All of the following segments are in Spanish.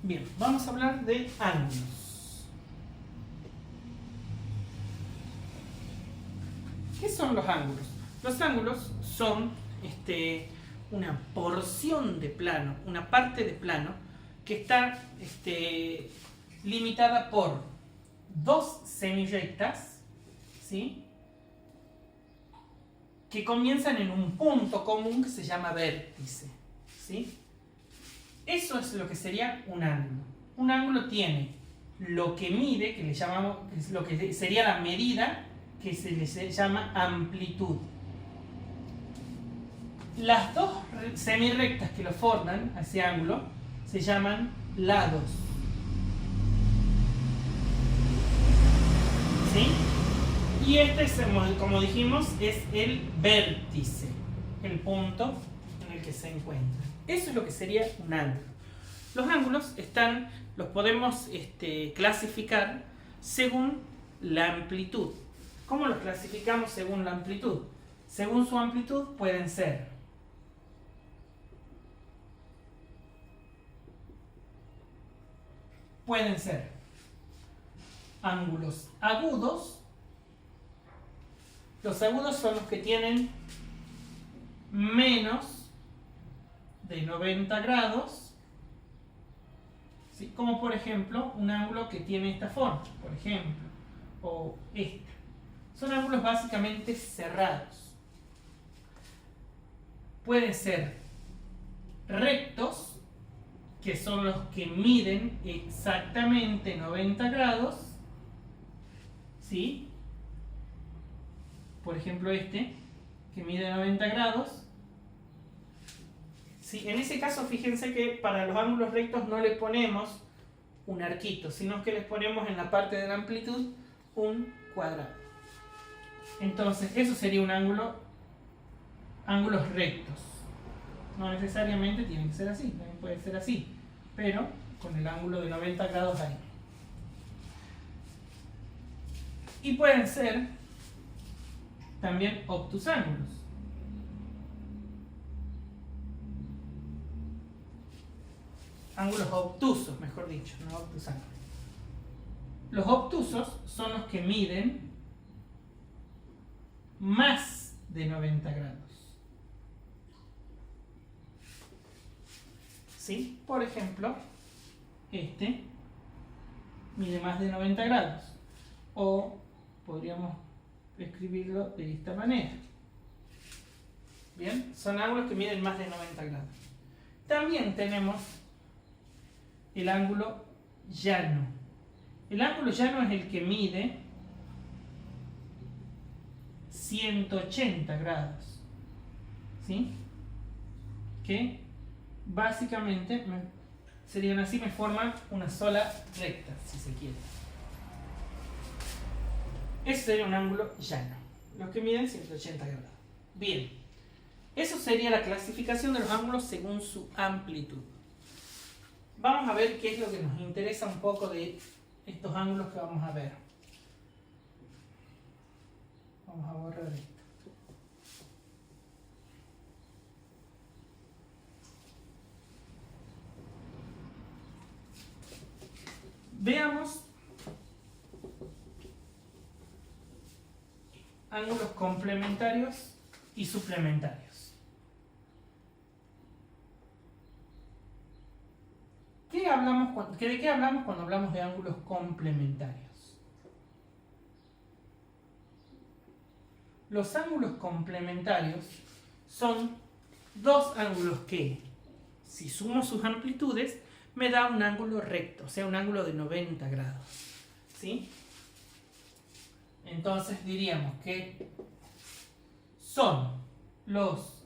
Bien, vamos a hablar de ángulos. ¿Qué son los ángulos? Los ángulos son una porción de plano, una parte de plano que está limitada por dos semirrectas, ¿sí?, que comienzan en un punto común que se llama vértice, ¿sí? Eso es lo que sería un ángulo. Un ángulo tiene lo que mide, que le llamamos, lo que sería la medida, que se le llama amplitud. Las dos semirrectas que lo forman, a ese ángulo, se llaman lados. ¿Sí? Y este, como dijimos, es el vértice, el punto en el que se encuentra. Eso es lo que sería un ángulo. Los ángulos los podemos clasificar según la amplitud. ¿Cómo los clasificamos según la amplitud? Según su amplitud pueden ser ángulos agudos. Los agudos son los que tienen menos de 90 grados, ¿sí? Como por ejemplo un ángulo que tiene esta forma, por ejemplo, o esta. Son ángulos básicamente cerrados. Pueden ser rectos, que son los que miden exactamente 90 grados, ¿sí? Por ejemplo que mide 90 grados. Sí, en ese caso fíjense que para los ángulos rectos no le ponemos un arquito, sino que les ponemos en la parte de la amplitud un cuadrado. Entonces eso sería un ángulos rectos. No necesariamente tiene que ser así, también puede ser así, pero con el ángulo de 90 grados ahí. Y pueden ser también obtusángulos. Ángulos obtusos, mejor dicho, no obtusángulos. Los obtusos son los que miden más de 90 grados. ¿Sí? Por ejemplo, mide más de 90 grados. O podríamos escribirlo de esta manera. Bien, son ángulos que miden más de 90 grados. También tenemos el ángulo llano. El ángulo llano es el que mide 180 grados. ¿Sí? Que básicamente serían así, me forman una sola recta, si se quiere. Ese sería un ángulo llano, los que miden 180 grados. Bien, eso sería la clasificación de los ángulos según su amplitud. Vamos a ver qué es lo que nos interesa un poco de estos ángulos que vamos a ver. Vamos a borrar esto. Veamos ángulos complementarios y suplementarios. ¿De qué hablamos cuando hablamos de ángulos complementarios? Los ángulos complementarios son dos ángulos que, si sumo sus amplitudes, me da un ángulo recto, o sea, un ángulo de 90 grados. ¿Sí? Entonces diríamos que son los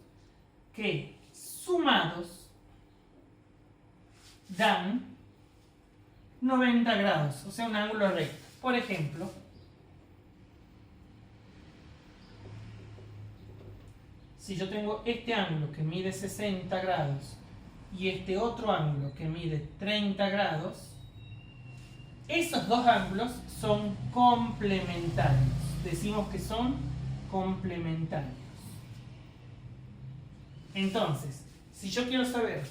que sumados dan 90 grados, o sea, un ángulo recto. Por ejemplo, si yo tengo este ángulo que mide 60 grados y este otro ángulo que mide 30 grados, esos dos ángulos son complementarios. Decimos que son complementarios. Entonces, si yo quiero saber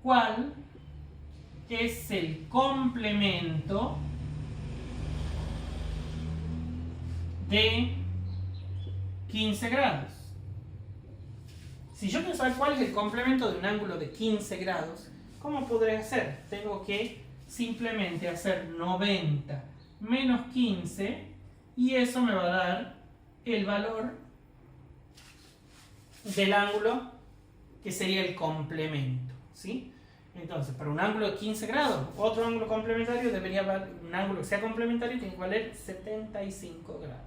cuál es el complemento de 15 grados. Si yo quiero saber cuál es el complemento de un ángulo de 15 grados, ¿cómo podré hacer? Tengo que simplemente hacer 90 menos 15 y eso me va a dar el valor del ángulo que sería el complemento, ¿sí? Entonces, para un ángulo de 15 grados, otro ángulo complementario debería valer, un ángulo que sea complementario tiene que valer 75 grados.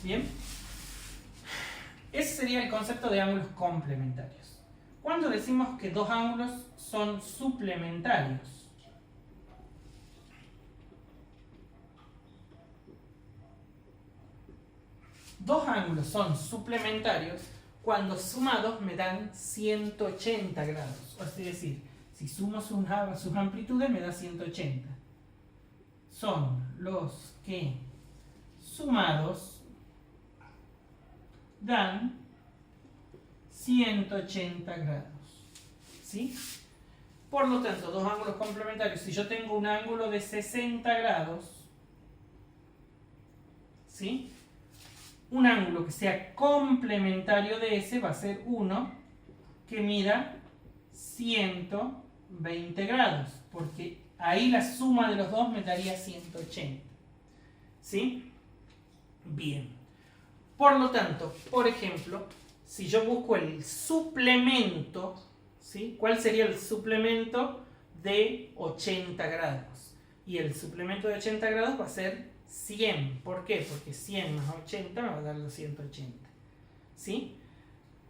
¿Bien? Ese sería el concepto de ángulos complementarios. ¿Cuándo decimos que dos ángulos son suplementarios? Dos ángulos son suplementarios cuando sumados me dan 180 grados. Es decir, si sumo sus amplitudes me da 180. Son los que sumados dan 180 grados. ¿Sí? Por lo tanto, dos ángulos complementarios. Si yo tengo un ángulo de 60 grados, ¿sí? Un ángulo que sea complementario de ese va a ser uno que mida 120 grados, porque ahí la suma de los dos me daría 180. ¿Sí? Bien. Por lo tanto, por ejemplo, si yo busco el suplemento, ¿sí? ¿Cuál sería el suplemento de 80 grados? Y el suplemento de 80 grados va a ser 100. ¿Por qué? Porque 100 más 80 me va a dar los 180. ¿Sí?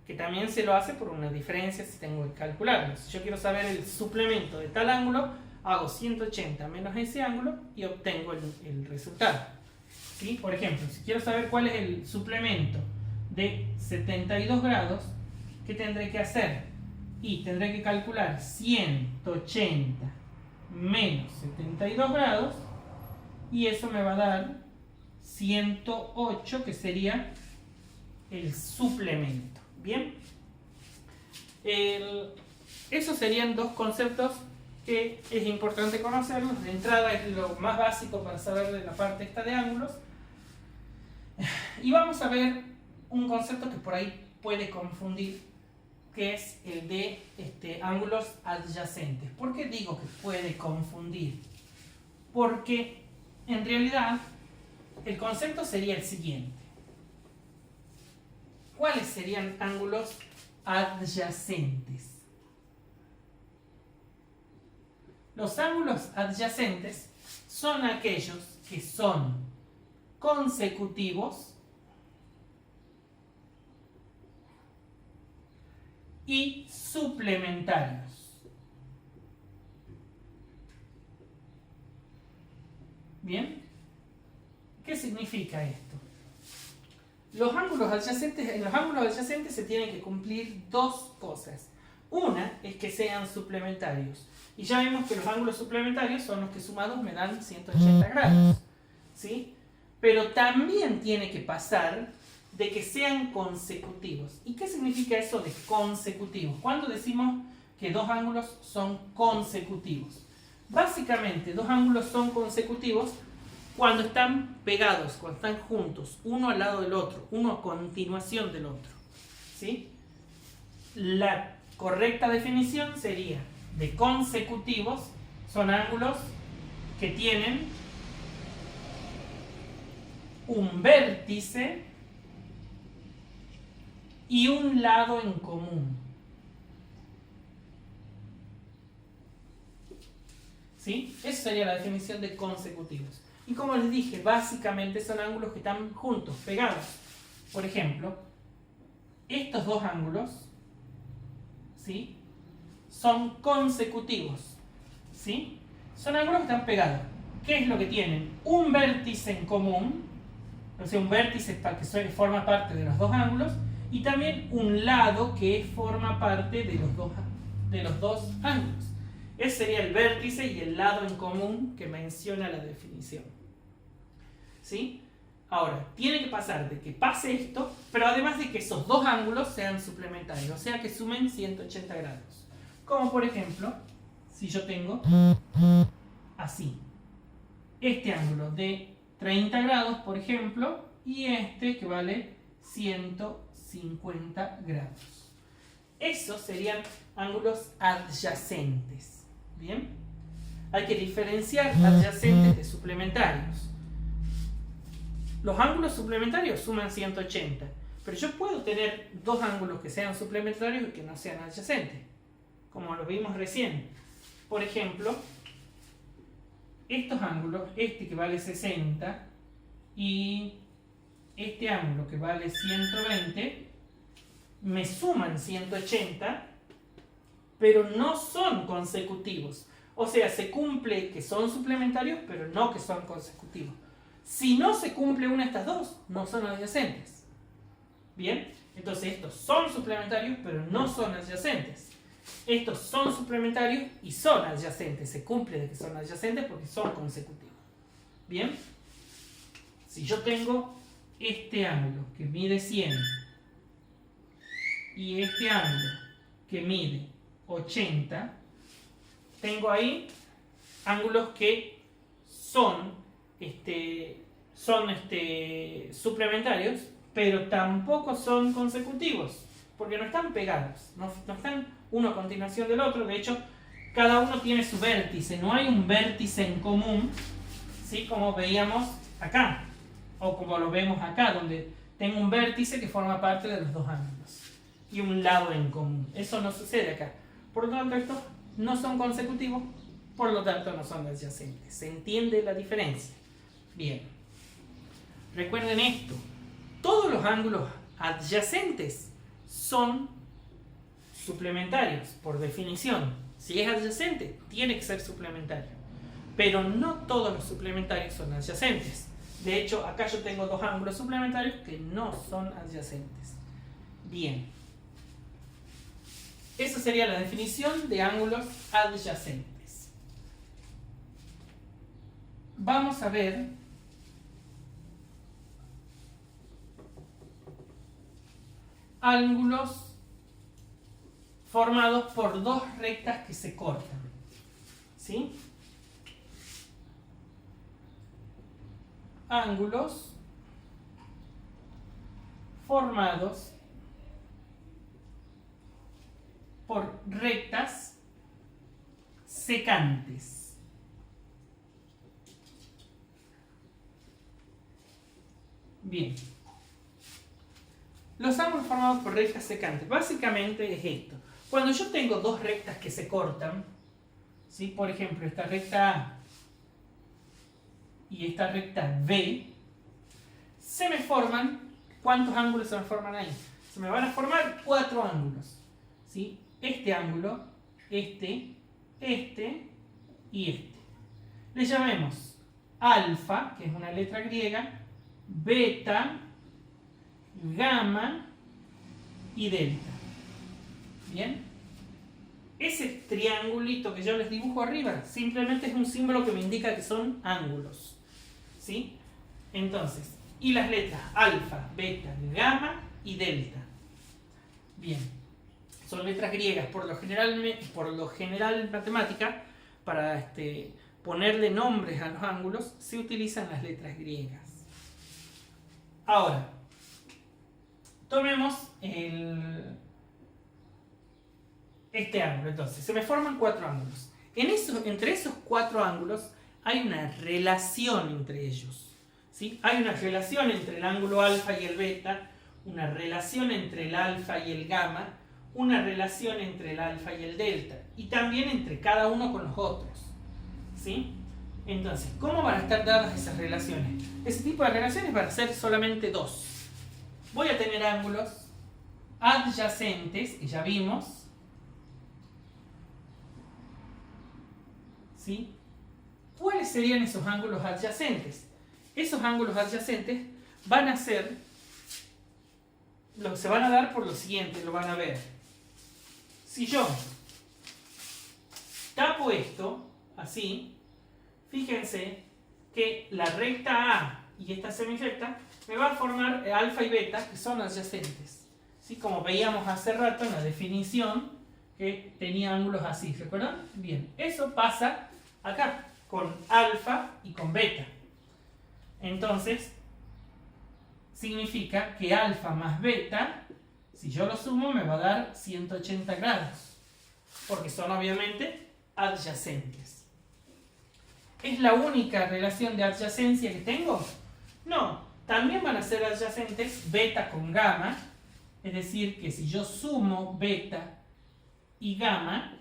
Que también se lo hace por una diferencia si tengo que calcularlo. Si yo quiero saber el suplemento de tal ángulo, hago 180 menos ese ángulo y obtengo el resultado. ¿Sí? Por ejemplo, si quiero saber cuál es el suplemento de 72 grados, ¿qué tendré que hacer? Y tendré que calcular 180 menos 72 grados y eso me va a dar 108, que sería el suplemento. ¿Bien? Esos serían dos conceptos que es importante conocerlos. De entrada es lo más básico para saber de la parte esta de ángulos. Y vamos a ver un concepto que por ahí puede confundir, que es el de ángulos adyacentes. ¿Por qué digo que puede confundir? Porque en realidad el concepto sería el siguiente. ¿Cuáles serían ángulos adyacentes? Los ángulos adyacentes son aquellos que son consecutivos y suplementarios. ¿Bien? ¿Qué significa esto? En los ángulos adyacentes se tienen que cumplir dos cosas. Una es que sean suplementarios. Y ya vimos que los ángulos suplementarios son los que sumados me dan 180 grados. ¿Sí? Pero también tiene que pasar de que sean consecutivos. ¿Y qué significa eso de consecutivos? ¿Cuándo decimos que dos ángulos son consecutivos? Básicamente, dos ángulos son consecutivos cuando están pegados, cuando están juntos, uno al lado del otro, uno a continuación del otro. ¿Sí? La correcta definición sería de consecutivos, son ángulos que tienen un vértice y un lado en común. ¿Sí? Esa sería la definición de consecutivos. Y como les dije, básicamente son ángulos que están juntos, pegados. Por ejemplo, estos dos ángulos, ¿sí?, son consecutivos. ¿Sí? Son ángulos que están pegados. ¿Qué es lo que tienen? Un vértice en común, o sea, un vértice que forma parte de los dos ángulos, y también un lado que forma parte de los dos ángulos. Ese sería el vértice y el lado en común que menciona la definición. ¿Sí? Ahora, tiene que pasar de que pase esto, pero además de que esos dos ángulos sean suplementarios, o sea que sumen 180 grados. Como por ejemplo, si yo tengo así, este ángulo de 30 grados, por ejemplo, y este que vale 150 grados. Esos serían ángulos adyacentes. ¿Bien? Hay que diferenciar adyacentes de suplementarios. Los ángulos suplementarios suman 180, pero yo puedo tener dos ángulos que sean suplementarios y que no sean adyacentes, como lo vimos recién. Por ejemplo, estos ángulos, este que vale 60 y este ángulo que vale 120, me suman 180, pero no son consecutivos. O sea, se cumple que son suplementarios, pero no que son consecutivos. Si no se cumple una de estas dos, no son adyacentes. Bien, entonces estos son suplementarios, pero no son adyacentes. Estos son suplementarios y son adyacentes. Se cumple de que son adyacentes porque son consecutivos. Bien, si yo tengo este ángulo que mide 100 y este ángulo que mide 80, tengo ahí ángulos que son suplementarios, pero tampoco son consecutivos, porque no están pegados, no están uno a continuación del otro. De hecho, cada uno tiene su vértice, no hay un vértice en común, ¿sí? Como veíamos acá, o como lo vemos acá, donde tengo un vértice que forma parte de los dos ángulos y un lado en común. Eso no sucede acá. Por lo tanto, estos no son consecutivos, por lo tanto no son adyacentes. ¿Se entiende la diferencia? Bien. Recuerden esto. Todos los ángulos adyacentes son suplementarios, por definición. Si es adyacente, tiene que ser suplementario. Pero no todos los suplementarios son adyacentes. De hecho, acá yo tengo dos ángulos suplementarios que no son adyacentes. Bien. Esa sería la definición de ángulos adyacentes. Vamos a ver ángulos formados por dos rectas que se cortan. ¿Sí? Ángulos formados por rectas secantes. Bien. Los ángulos formados por rectas secantes, básicamente es esto. Cuando yo tengo dos rectas que se cortan, ¿sí? Por ejemplo, esta recta A y esta recta B, se me forman, ¿cuántos ángulos se me forman ahí? Se me van a formar 4 ángulos, ¿sí? Este ángulo, este y este. Le llamemos alfa, que es una letra griega, beta, gamma y delta. ¿Bien? Ese triangulito que yo les dibujo arriba simplemente es un símbolo que me indica que son ángulos. ¿Sí? Entonces, y las letras alfa, beta, gamma y delta. Bien. Son letras griegas. Por lo general en matemática, para ponerle nombres a los ángulos, se utilizan las letras griegas. Ahora, tomemos este ángulo. Entonces, se me forman 4 ángulos. Entre esos 4 ángulos hay una relación entre ellos. ¿Sí? Hay una relación entre el ángulo alfa y el beta, una relación entre el alfa y el gamma, una relación entre el alfa y el delta, y también entre cada uno con los otros. ¿Sí? Entonces, ¿cómo van a estar dadas esas relaciones? Ese tipo de relaciones van a ser solamente 2. Voy a tener ángulos adyacentes, que ya vimos, ¿sí? ¿Cuáles serían esos ángulos adyacentes? Esos ángulos adyacentes van a ser, se van a dar por lo siguiente, lo van a ver. Si yo tapo esto, así, fíjense que la recta A y esta semirrecta me va a formar alfa y beta, que son adyacentes. ¿Sí? Como veíamos hace rato en la definición, que tenía ángulos así, ¿recuerdan? Bien, eso pasa acá, con alfa y con beta. Entonces, significa que alfa más beta, si yo lo sumo, me va a dar 180 grados, porque son obviamente adyacentes. ¿Es la única relación de adyacencia que tengo? No, también van a ser adyacentes beta con gamma, es decir, que si yo sumo beta y gamma,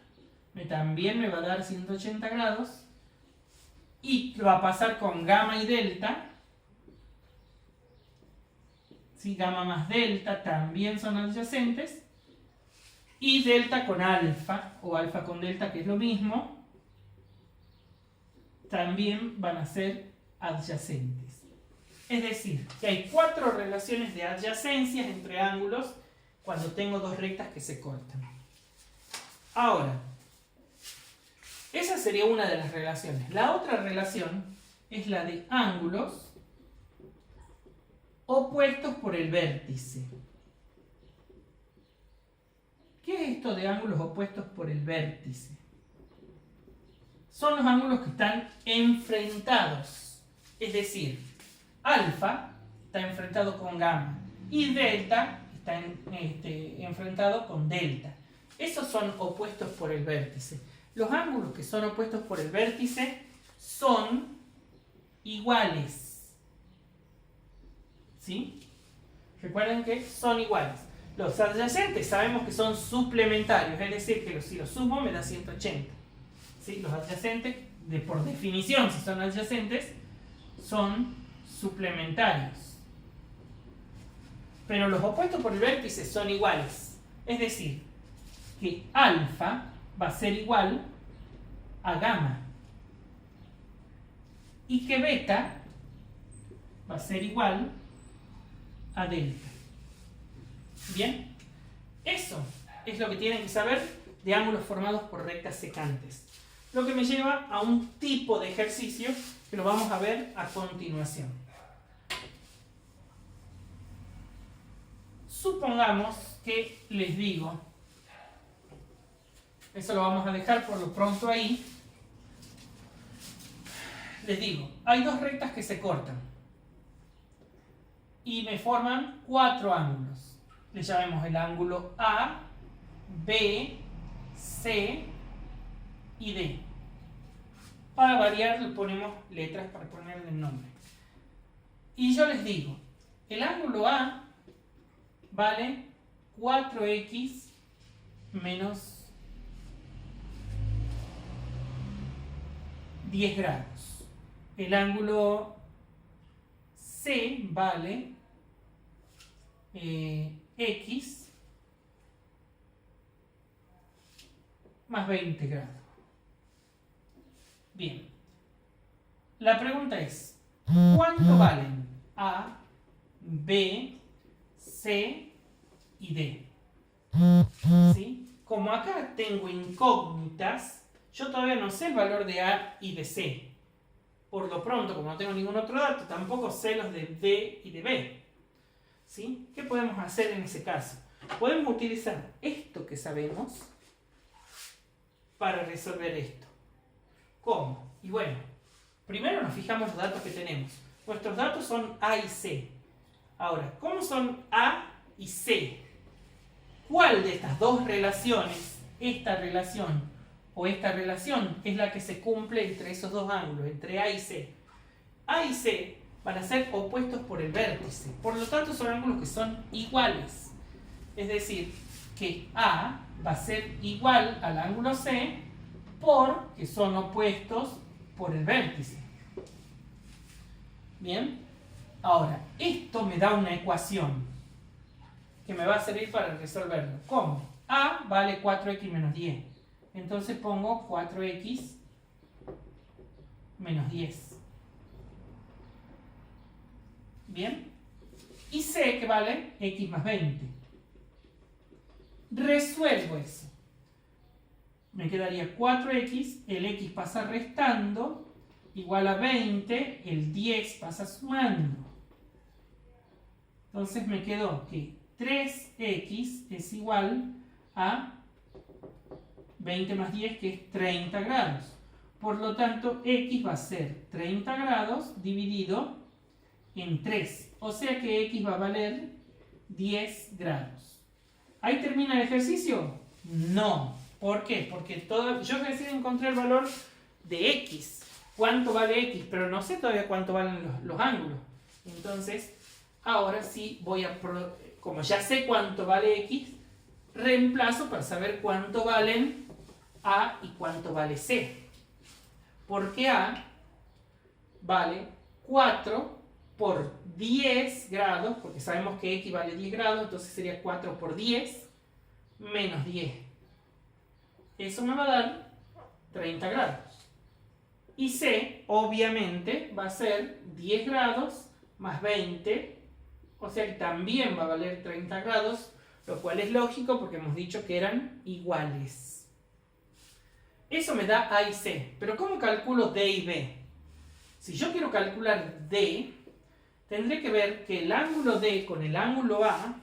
también me va a dar 180 grados, y va a pasar con gamma y delta. ¿Sí? Gamma más delta también son adyacentes, y delta con alfa, o alfa con delta, que es lo mismo, también van a ser adyacentes. Es decir, que hay 4 relaciones de adyacencias entre ángulos cuando tengo dos rectas que se cortan. Ahora, esa sería una de las relaciones. La otra relación es la de ángulos opuestos por el vértice. ¿Qué es esto de ángulos opuestos por el vértice? Son los ángulos que están enfrentados. Es decir, alfa está enfrentado con gamma y delta está enfrentado con delta. Esos son opuestos por el vértice. Los ángulos que son opuestos por el vértice son iguales. ¿Sí? Recuerden que son iguales. Los adyacentes sabemos que son suplementarios, es decir, que si los sumo me da 180. ¿Sí? Los adyacentes, por definición, si son adyacentes, son suplementarios. Pero los opuestos por el vértice son iguales. Es decir, que alfa va a ser igual a gamma. Y que beta va a ser igual a delta. Bien, eso es lo que tienen que saber de ángulos formados por rectas secantes. Lo que me lleva a un tipo de ejercicio que lo vamos a ver a continuación. Supongamos que les digo, eso lo vamos a dejar por lo pronto ahí, les digo, hay dos rectas que se cortan y me forman 4 ángulos. Le llamemos el ángulo A, B, C y D. Para variar le ponemos letras para ponerle el nombre. Y yo les digo, el ángulo A vale 4x menos 10 grados. El ángulo C vale x más 20 grados. Bien. La pregunta es, ¿cuánto valen A, B, C y D? ¿Sí? Como acá tengo incógnitas, yo todavía no sé el valor de A y de C. Por lo pronto, como no tengo ningún otro dato, tampoco sé los de D y de B. ¿Sí? ¿Qué podemos hacer en ese caso? Podemos utilizar esto que sabemos para resolver esto. ¿Cómo? Y bueno, primero nos fijamos los datos que tenemos. Nuestros datos son A y C. Ahora, ¿cómo son A y C? ¿Cuál de estas dos relaciones, esta relación o esta relación, es la que se cumple entre esos dos ángulos, entre A y C? A y C van a ser opuestos por el vértice. Por lo tanto, son ángulos que son iguales. Es decir, que A va a ser igual al ángulo C porque son opuestos por el vértice. Bien. Ahora, esto me da una ecuación que me va a servir para resolverlo. ¿Cómo? A vale 4x menos 10. Entonces pongo 4x menos 10. Bien. Y C que vale x más 20. Resuelvo eso. Me quedaría 4x, el x pasa restando, igual a 20, el 10 pasa sumando. Entonces me quedó que 3x es igual a 20 más 10, que es 30 grados. Por lo tanto, x va a ser 30 grados dividido en 3. O sea que x va a valer 10 grados. ¿Ahí termina el ejercicio? No. ¿Por qué? Porque yo recién encontré el valor de x. ¿Cuánto vale x? Pero no sé todavía cuánto valen los ángulos. Entonces, ahora sí voy a... Como ya sé cuánto vale x, reemplazo para saber cuánto valen a y cuánto vale c. Porque a vale 4 por 10 grados, porque sabemos que x vale 10 grados, entonces sería 4 por 10 menos 10. Eso me va a dar 30 grados. Y c, obviamente, va a ser 10 grados más 20, o sea que también va a valer 30 grados, lo cual es lógico porque hemos dicho que eran iguales. Eso me da A y C, pero ¿cómo calculo D y B? Si yo quiero calcular D, tendré que ver que el ángulo D con el ángulo A,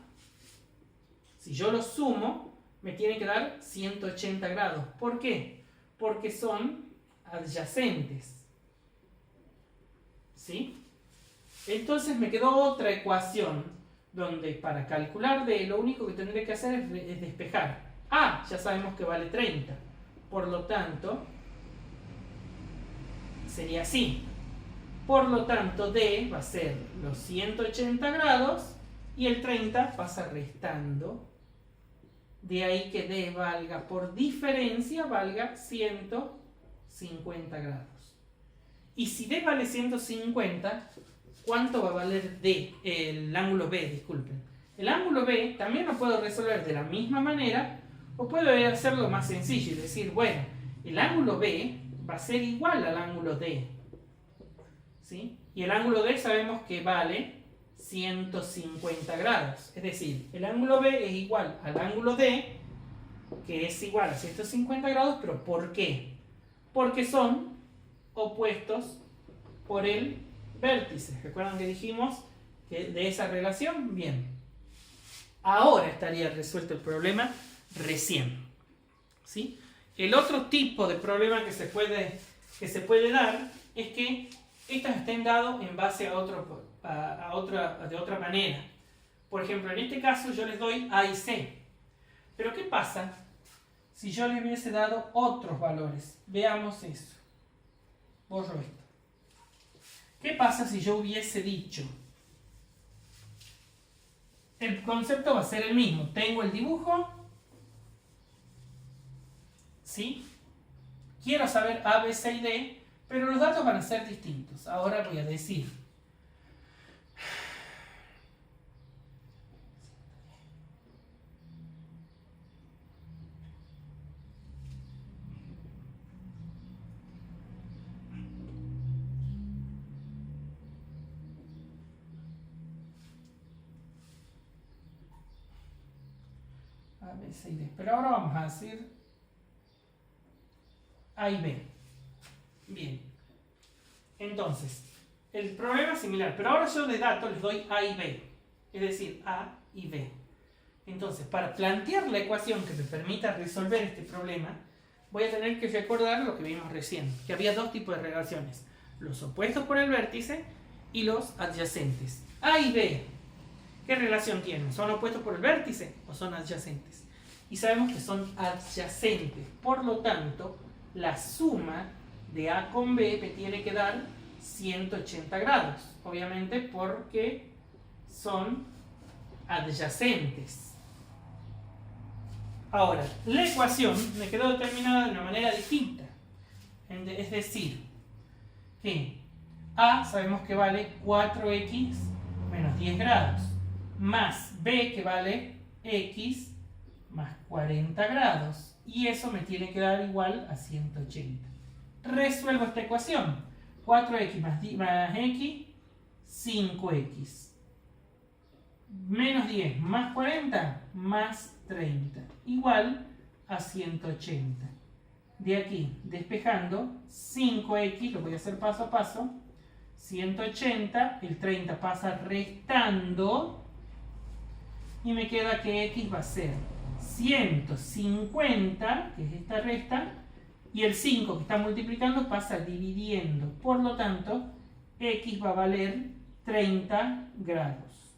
si yo los sumo, me tiene que dar 180 grados. ¿Por qué? Porque son adyacentes. ¿Sí? Entonces me quedó otra ecuación donde para calcular D lo único que tendré que hacer es despejar. A ya sabemos que vale 30. Por lo tanto, sería así. Por lo tanto, D va a ser los 180 grados y el 30 pasa restando. De ahí que D valga por diferencia, valga 150 grados. Y si D vale 150, ¿cuánto va a valer D? El ángulo B, disculpen. El ángulo B también lo puedo resolver de la misma manera o puedo hacerlo más sencillo y decir, bueno, el ángulo B va a ser igual al ángulo D. ¿Sí? Y el ángulo D sabemos que vale 150 grados. Es decir, el ángulo B es igual al ángulo D, que es igual a 150 grados, pero ¿por qué? Porque son opuestos por el vértice. ¿Recuerdan que dijimos que de esa relación? Bien. Ahora estaría resuelto el problema recién. ¿Sí? El otro tipo de problema que se puede dar es que estos estén dados en base de otra manera. Por ejemplo, en este caso yo les doy A y C. Pero ¿qué pasa si yo les hubiese dado otros valores? Veamos eso. Borro esto. ¿Qué pasa si yo hubiese dicho? El concepto va a ser el mismo. Tengo el dibujo. ¿Sí? Quiero saber A, B, C y D, pero los datos van a ser distintos. Ahora voy a decir. A, B, C y D. Pero ahora vamos a decir A y B. Bien. Entonces, el problema es similar, pero ahora yo de datos les doy A y B. Es decir, A y B. Entonces, para plantear la ecuación que me permita resolver este problema, voy a tener que recordar lo que vimos recién, que había dos tipos de relaciones. Los opuestos por el vértice y los adyacentes. A y B, ¿qué relación tienen? ¿Son opuestos por el vértice o son adyacentes? Y sabemos que son adyacentes. Por lo tanto, la suma de A con B me tiene que dar 180 grados. Obviamente porque son adyacentes. Ahora, la ecuación me quedó determinada de una manera distinta. Es decir, que A sabemos que vale 4x menos 10 grados, más B que vale x más 40 grados. Y eso me tiene que dar igual a 180. Resuelvo esta ecuación. 4x más x, 5x. Menos 10 más 40 más 30. Igual a 180. De aquí, despejando, 5x, lo voy a hacer paso a paso. 180, el 30 pasa restando. Y me queda que x va a ser 150, que es esta recta, y el 5 que está multiplicando pasa dividiendo. Por lo tanto, x va a valer 30 grados.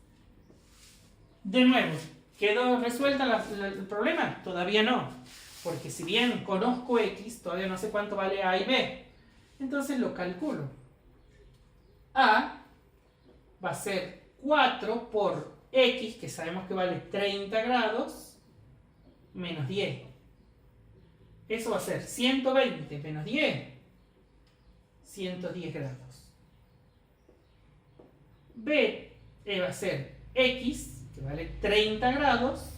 De nuevo, ¿quedó resuelta el problema? Todavía no, porque si bien conozco x, todavía no sé cuánto vale a y b. Entonces lo calculo. A va a ser 4 por x, que sabemos que vale 30 grados, menos 10. Eso va a ser 120 menos 10, 110 grados. B va a ser x, que vale 30 grados,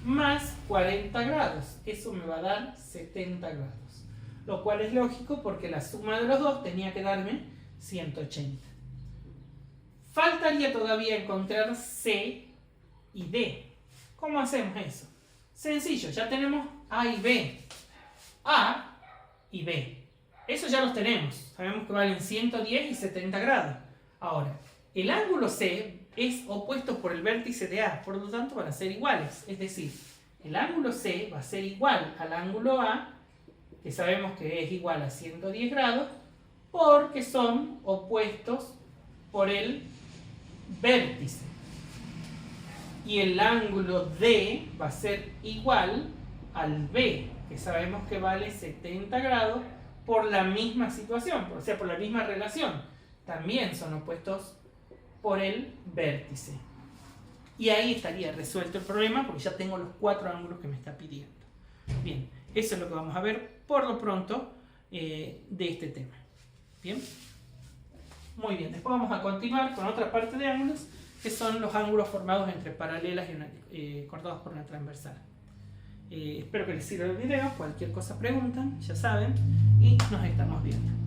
más 40 grados. Eso me va a dar 70 grados. Lo cual es lógico porque la suma de los dos tenía que darme 180. Faltaría todavía encontrar C y D. ¿Cómo hacemos eso? Sencillo, ya tenemos A y B. A y B. Eso ya los tenemos. Sabemos que valen 110 y 70 grados. Ahora, el ángulo C es opuesto por el vértice de A, por lo tanto van a ser iguales. Es decir, el ángulo C va a ser igual al ángulo A, que sabemos que es igual a 110 grados, porque son opuestos por el vértice. Y el ángulo D va a ser igual al B, que sabemos que vale 70 grados por la misma situación, o sea, por la misma relación. También son opuestos por el vértice. Y ahí estaría resuelto el problema porque ya tengo los 4 ángulos que me está pidiendo. Bien, eso es lo que vamos a ver por lo pronto de este tema. Bien. Muy bien, después vamos a continuar con otra parte de ángulos, que son los ángulos formados entre paralelas y cortados por una transversal. Espero que les sirva el video, cualquier cosa preguntan, ya saben, y nos estamos viendo.